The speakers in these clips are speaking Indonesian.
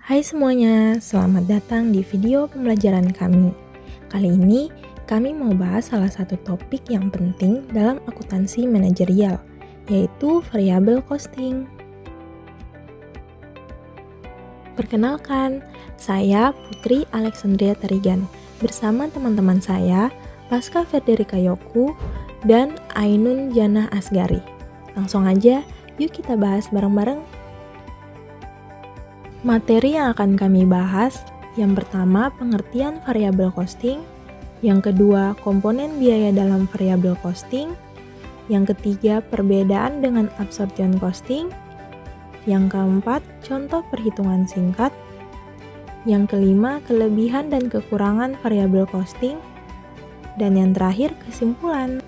Hai semuanya, selamat datang di video pembelajaran kami. Kali ini, kami mau bahas salah satu topik yang penting dalam akuntansi manajerial, yaitu variable costing. Perkenalkan, saya Putri Alexandria Tarigan, bersama teman-teman saya, Pasca Federica Yoku, dan Ainun Janah Asgari. Langsung aja, yuk kita bahas bareng-bareng. Materi yang akan kami bahas, yang pertama pengertian variable costing, yang kedua komponen biaya dalam variable costing, yang ketiga perbedaan dengan absorption costing, yang keempat contoh perhitungan singkat, yang kelima kelebihan dan kekurangan variable costing, dan yang terakhir kesimpulan.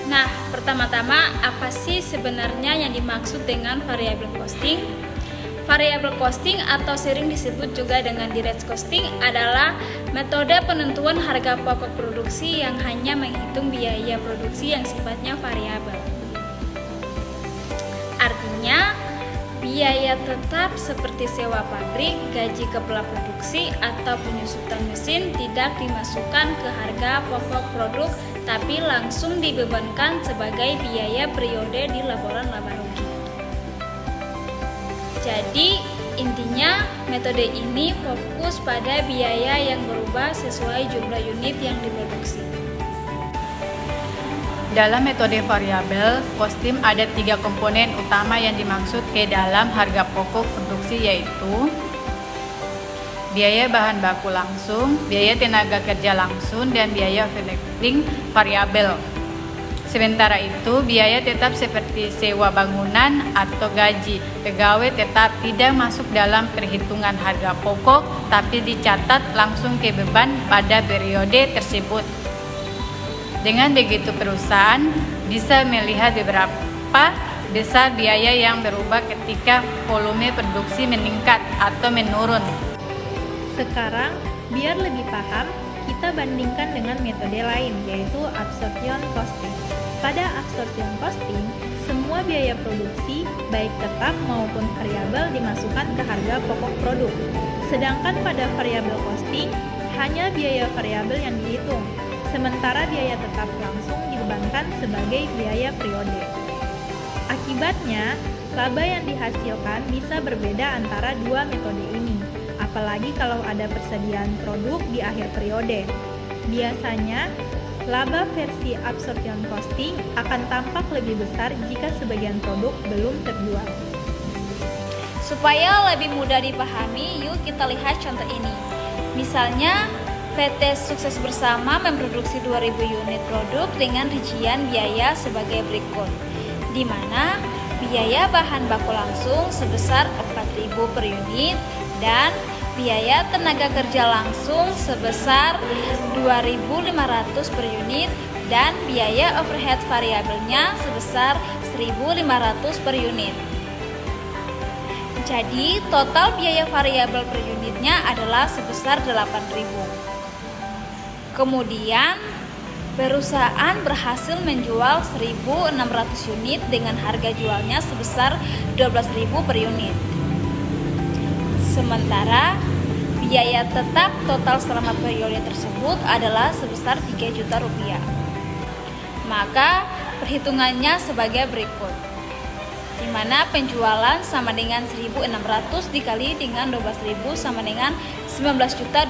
Nah, pertama-tama apa sih sebenarnya yang dimaksud dengan variable costing? Variable costing atau sering disebut juga dengan direct costing adalah metode penentuan harga pokok produksi yang hanya menghitung biaya produksi yang sifatnya variabel. Artinya, biaya tetap seperti sewa pabrik, gaji kepala produksi, atau penyusutan mesin tidak dimasukkan ke harga pokok produk, tapi langsung dibebankan sebagai biaya periode di laporan laba rugi. Jadi, intinya metode ini fokus pada biaya yang berubah sesuai jumlah unit yang diproduksi. Dalam metode variabel costing ada 3 komponen utama yang dimaksud ke dalam harga pokok produksi, yaitu biaya bahan baku langsung, biaya tenaga kerja langsung, dan biaya operating variabel. Sementara itu, biaya tetap seperti sewa bangunan atau gaji pegawai tetap tidak masuk dalam perhitungan harga pokok, tapi dicatat langsung ke beban pada periode tersebut. Dengan begitu, perusahaan bisa melihat beberapa besar biaya yang berubah ketika volume produksi meningkat atau menurun. Sekarang, biar lebih paham, kita bandingkan dengan metode lain, yaitu absorption costing. Pada absorption costing, semua biaya produksi, baik tetap maupun variabel, dimasukkan ke harga pokok produk. Sedangkan pada variable costing, hanya biaya variabel yang dihitung, sementara biaya tetap langsung dibebankan sebagai biaya periode. Akibatnya, laba yang dihasilkan bisa berbeda antara dua metode ini, apalagi kalau ada persediaan produk di akhir periode. Biasanya, laba versi absorption costing akan tampak lebih besar jika sebagian produk belum terjual. Supaya lebih mudah dipahami, yuk kita lihat contoh ini. Misalnya, PT Sukses Bersama memproduksi 2000 unit produk dengan rincian biaya sebagai berikut, di mana biaya bahan baku langsung sebesar 4.000 per unit dan biaya tenaga kerja langsung sebesar 2.500 per unit dan biaya overhead variabelnya sebesar 1.500 per unit. Jadi, total biaya variabel per unitnya adalah sebesar 8.000. Kemudian, perusahaan berhasil menjual 1.600 unit dengan harga jualnya sebesar 12.000 per unit. Sementara biaya tetap total selama periode tersebut adalah sebesar 3 juta rupiah. Maka perhitungannya sebagai berikut, di mana penjualan sama dengan 1.600 dikali dengan 12.000 sama dengan 19.200.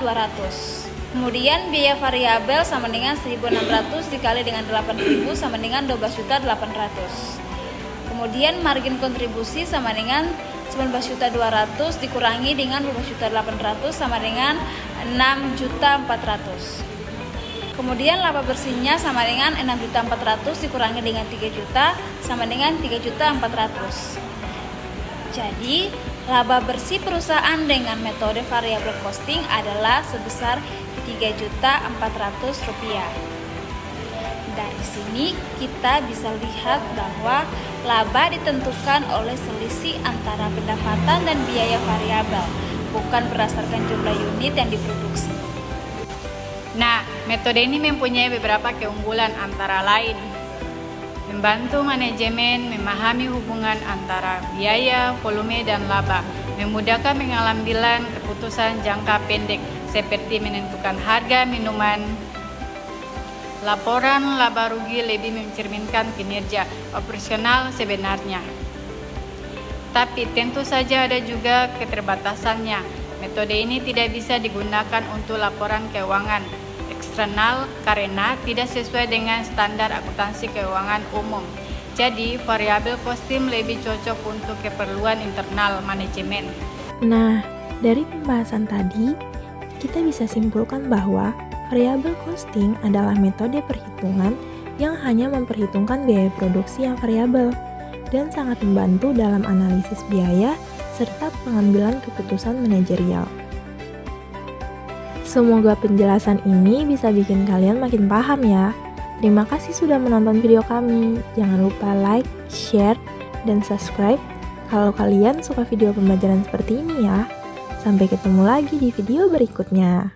Kemudian biaya variabel sama dengan 1.600 dikali dengan 8.000 sama dengan 12.800. Kemudian margin kontribusi sama dengan 19.200 dikurangi dengan 12.800 sama dengan 6.400. Kemudian laba bersihnya sama dengan 6.400 dikurangi dengan 3 juta sama dengan 3.400. Jadi, laba bersih perusahaan dengan metode variable costing adalah sebesar 3.400.000 rupiah. Dari sini kita bisa lihat bahwa laba ditentukan oleh selisih antara pendapatan dan biaya variabel, bukan berdasarkan jumlah unit yang diproduksi. Nah, metode ini mempunyai beberapa keunggulan, antara lain membantu manajemen memahami hubungan antara biaya, volume, dan laba, memudahkan pengambilan keputusan jangka pendek seperti menentukan harga minuman. Laporan laba rugi lebih mencerminkan kinerja operasional sebenarnya. Tapi tentu saja ada juga keterbatasannya. Metode ini tidak bisa digunakan untuk laporan keuangan eksternal karena tidak sesuai dengan standar akuntansi keuangan umum. Jadi, variabel kostum lebih cocok untuk keperluan internal manajemen. Nah, dari pembahasan tadi, kita bisa simpulkan bahwa variabel costing adalah metode perhitungan yang hanya memperhitungkan biaya produksi yang variabel dan sangat membantu dalam analisis biaya serta pengambilan keputusan manajerial. Semoga penjelasan ini bisa bikin kalian makin paham ya. Terima kasih sudah menonton video kami. Jangan lupa like, share, dan subscribe kalau kalian suka video pembelajaran seperti ini ya. Sampai ketemu lagi di video berikutnya.